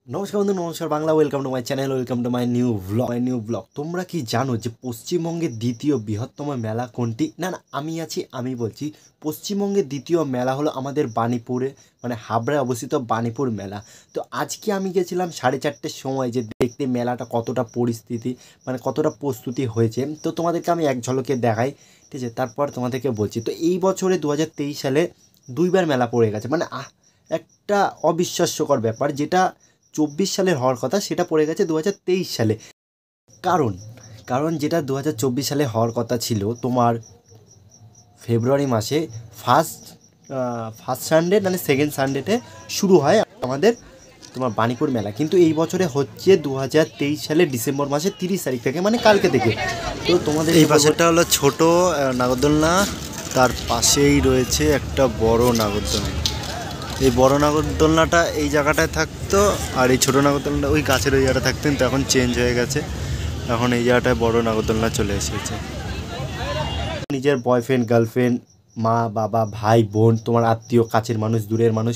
নমস্কার বন্ধু, নমস্কার Bangla. Welcome to my channel, welcome to my new blog. তোমরা কি জানো যে পশ্চিমবঙ্গের দ্বিতীয় বৃহত্তম মেলা কোনটি? না, আমি বলছি পশ্চিমবঙ্গের দ্বিতীয় মেলা হলো আমাদের বাণীপুরে, মানে হাবড়ায় অবস্থিত বাণীপুর মেলা। তো আজকে আমি গেছিলাম 4:30-র সময় যে দেখতে মেলাটা কতটা পরিস্থিতি, মানে কতটা প্রস্তুতি হয়েছে। তো তোমাদেরকে আমি এক ঝলকে দেখাই, ঠিক আছে? তারপর তোমাদেরকে বলছি। তো এই বছরে 2023 সালে দুইবার মেলা পড়ে গেছে, মানে একটা অবিশ্বাস্যকর ব্যাপার। যেটা 24 সালের হওয়ার কথা সেটা পড়ে গেছে 2023 সালে। কারণ কারণ যেটা 2024 সালে হওয়ার কথা ছিল তোমার ফেব্রুয়ারি মাসে ফার্স্ট ফার্স্ট সানডে মানে সেকেন্ড সানডেতে শুরু হয় আমাদের তোমার বাণীপুর মেলা, কিন্তু এই বছরে হচ্ছে 2023 সালে ডিসেম্বর মাসের 30 তারিখ থেকে, মানে কালকে থেকে। তো তোমাদের এই পাশেটা হলো ছোট নাগরদোলনা, তার পাশেই রয়েছে একটা বড় নাগরদোলনা। এই বড় নাগরদোলনাটা এই জায়গাটায় থাকতো, আর এই ছোটো নাগরদোলনাটা ওই গাছের ওই জায়গাটা থাকতেন। তো এখন চেঞ্জ হয়ে গেছে, এখন এই জায়গাটায় বড় নাগরদোলনা চলে এসেছে। নিজের বয়ফ্রেন্ড, গার্লফ্রেন্ড, মা বাবা, ভাই বোন, তোমার আত্মীয়, কাছের মানুষ, দূরের মানুষ,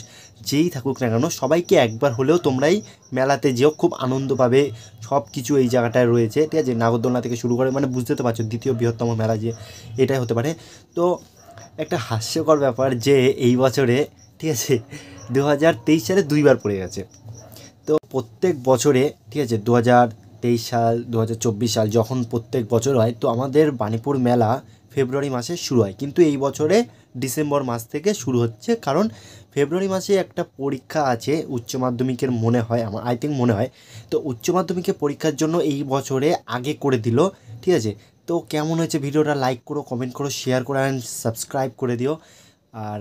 যেই থাকুক না কেন সবাইকে একবার হলেও তোমরাই মেলাতে যেও, খুব আনন্দ পাবে। সব কিছু এই জায়গাটায় রয়েছে, ঠিক আছে? নাগরদোলনা থেকে শুরু করে, মানে বুঝতে তো পারছো দ্বিতীয় বৃহত্তম মেলা যে এটাই হতে পারে। তো একটা হাস্যকর ব্যাপার যে এই বছরে, ঠিক আছে, 2023 সালে দুইবার পড়ে গেছে। তো প্রত্যেক বছরে, ঠিক আছে, 2023 সাল 2024 সাল যখন প্রত্যেক বছর হয়, তো আমাদের বাণীপুর মেলা ফেব্রুয়ারি মাসে শুরু হয়, কিন্তু এই বছরে ডিসেম্বর মাস থেকে শুরু হচ্ছে। কারণ ফেব্রুয়ারি মাসে একটা পরীক্ষা আছে উচ্চ মাধ্যমিকের, মনে হয় আমার, আই থিঙ্ক মনে হয়। তো উচ্চ মাধ্যমিকের পরীক্ষার জন্য এই বছরে আগে করে দিল, ঠিক আছে? তো কেমন হয়েছে ভিডিওটা? লাইক করো, কমেন্ট করো, শেয়ার করো অ্যান্ড সাবস্ক্রাইব করে দিও। আর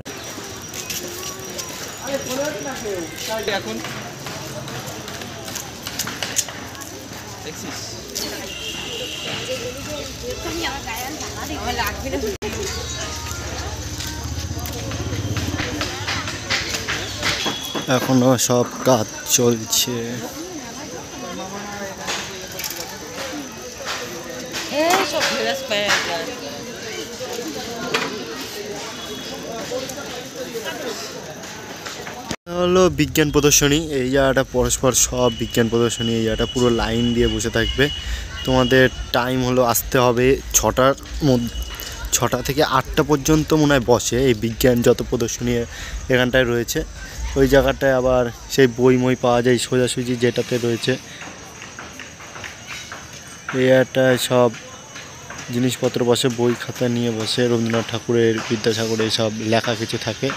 এখন এখনো সব কাজ চলছে। হলো বিজ্ঞান প্রদর্শনী। এই জায়গাটা পরস্পর সব বিজ্ঞান প্রদর্শনী, এই জায়গাটা পুরো লাইন দিয়ে বসে থাকবে। তোমাদের টাইম হলো আসতে হবে 6টার মধ্যে, 6টা থেকে 8টা পর্যন্ত মনে হয় বসে এই বিজ্ঞান যত প্রদর্শনী এখানটায় রয়েছে। ওই জায়গাটায় আবার সেই বই মই পাওয়া যায় সোজাসুজি যেটাতে রয়েছে। এই জায়গাটায় সব জিনিসপত্র বসে, বই খাতা নিয়ে বসে, রবীন্দ্রনাথ ঠাকুরের, বিদ্যাসাগরের সব লেখা কিছু থাকে।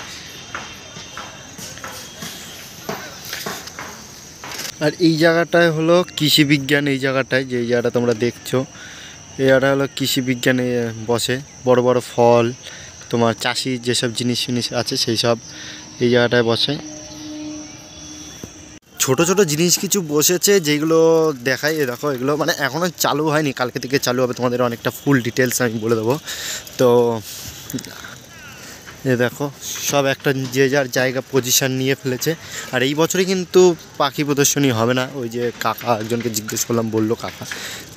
আর এই জায়গাটায় হলো কৃষি বিজ্ঞান। এই জায়গাটায় যে জায়গাটা তোমরা দেখছো, এই জায়গাটা হলো কৃষি বিজ্ঞানে বসে। বড় বড় ফল, তোমার চাষি যেসব জিনিস আছে সেই সব এই জায়গাটায় বসে। ছোট ছোট জিনিস কিছু বসেছে যেগুলো দেখাই। দেখো, এগুলো মানে এখনও চালু হয়নি, কালকে থেকে চালু হবে। তোমাদের অনেকটা ফুল ডিটেলস আমি বলে দেবো। তো এ দেখো, সব একটা যে যার জায়গা পজিশান নিয়ে ফেলেছে। আর এই বছরে কিন্তু পাখি প্রদর্শনী হবে না। ওই যে কাকা একজনকে জিজ্ঞেস করলাম, বললো কাকা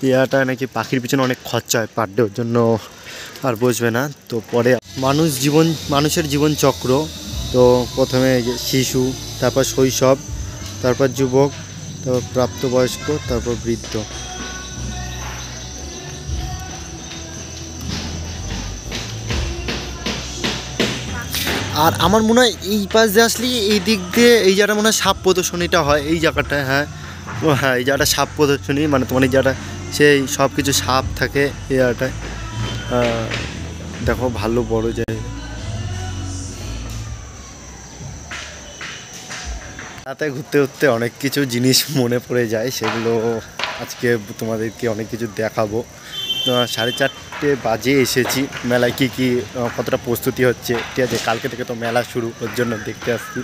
ইয়াটা নাকি পাখির পিছনে অনেক খরচা হয় পার ডে, ওর জন্য আর বসবে না। তো পরে মানুষের জীবন চক্র। তো প্রথমে শিশু, তারপর শৈশব, তারপর যুবক, তারপর প্রাপ্তবয়স্ক, তারপর বৃদ্ধ। আর আমার মনে হয় এই পাশ দিয়ে আসলে এই দিক দিয়ে এই জায়গাটা মনে হয় সাপ প্রদর্শনীটা হয় এই জায়গাটায়। হ্যাঁ, ও হ্যাঁ, এই জায়গাটা সাপ প্রদর্শনী, মানে তোমার এই জায়গাটা সেই সব কিছু সাপ থাকে এই জায়গাটায়। দেখো, ভালো বড় জায়গা। রাতে ঘুরতে ঘুরতে অনেক কিছু জিনিস মনে পড়ে যায়, সেগুলো আজকে তোমাদেরকে অনেক কিছু দেখাবো। 4:30 বাজে এসেছি। মেলায় কী কতটা প্রস্তুতি হচ্ছে, ঠিক আছে? কালকে থেকে তো মেলা শুরু, ওর জন্য দেখতে আসছি।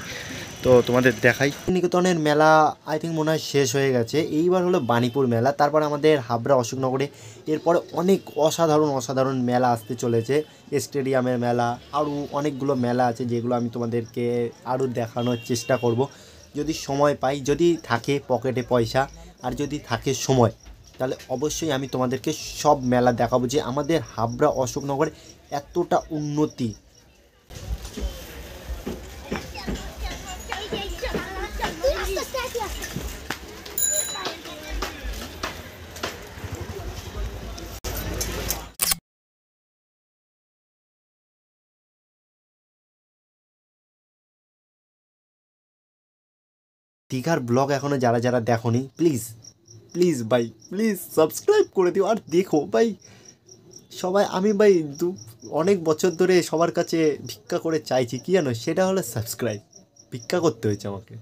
তো তোমাদের দেখাই। নিকেতনের মেলা আই থিঙ্ক মনে হয় শেষ হয়ে গেছে। এইবার হলো বাণীপুর মেলা, তারপর আমাদের হাবড়া অশোকনগরে। এরপরে অনেক অসাধারণ মেলা আসতে চলেছে। স্টেডিয়ামের মেলা, আরও অনেকগুলো মেলা আছে যেগুলো আমি তোমাদেরকে আরও দেখানোর চেষ্টা করব যদি সময় পাই, যদি থাকে পকেটে পয়সা, আর যদি থাকে সময়, তাহলে অবশ্যই আমি তোমাদেরকে সব মেলা দেখাবো যে আমাদের হাবড়া অশোকনগরে এতটা উন্নতি। দীঘার ব্লগ এখনও যারা যারা দেখোনি প্লিজ প্লিজ ভাই প্লিজ সাবস্ক্রাইব করে দিও আর দেখো ভাই সবাই। আমি ভাই অনেক বছর ধরে সবার কাছে ভিক্ষা করে চাইছি কি জানো, সেটা হলো সাবস্ক্রাইব। ভিক্ষা করতে হয়েছে আমাকে।